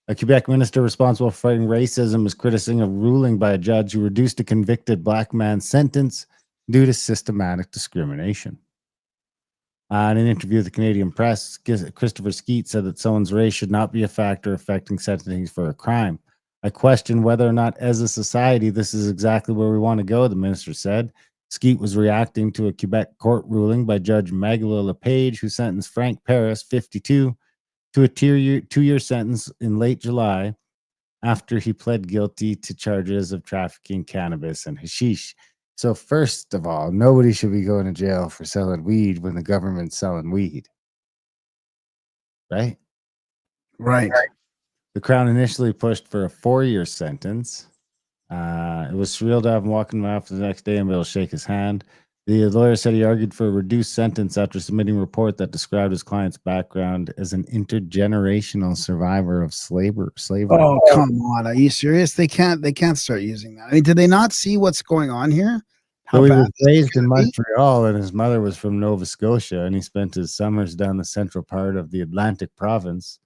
A Quebec minister responsible for fighting racism is criticizing a ruling by a judge who reduced a convicted black man's sentence due to systematic discrimination. In an interview with the Canadian Press, Christopher Skeet said that someone's race should not be a factor affecting sentencing for a crime. I question whether or not, as a society, this is exactly where we want to go, the minister said. Skeet was reacting to a Quebec court ruling by Judge Magala LePage, who sentenced Frank Paris, 52, to a two-year sentence in late July after he pled guilty to charges of trafficking cannabis and hashish. So first of all, nobody should be going to jail for selling weed when the government's selling weed. Right? Right. The Crown initially pushed for a 4-year sentence. It was surreal to have him walking off the next day and be able to shake his hand. The lawyer said he argued for a reduced sentence after submitting a report that described his client's background as an intergenerational survivor of slavery. Oh, come on. Are you serious? They can't start using that. I mean, did they not see what's going on here? So he was raised in Montreal, and his mother was from Nova Scotia, and he spent his summers down the central part of the Atlantic province,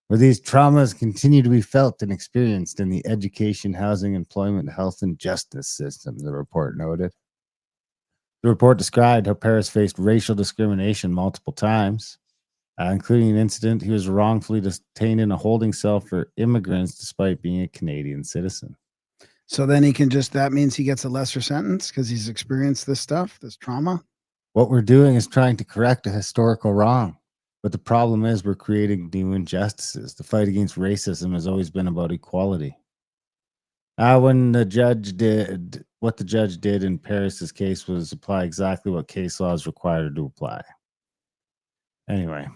where these traumas continue to be felt and experienced in the education, housing, employment, health, and justice system, the report noted. The report described how Paris faced racial discrimination multiple times, including an incident he was wrongfully detained in a holding cell for immigrants despite being a Canadian citizen. So then that means he gets a lesser sentence because he's experienced this stuff, this trauma? What we're doing is trying to correct a historical wrong. But the problem is we're creating new injustices. The fight against racism has always been about equality. When the judge did what the judge did in Paris's case was apply exactly what case law is required to apply. Anyway,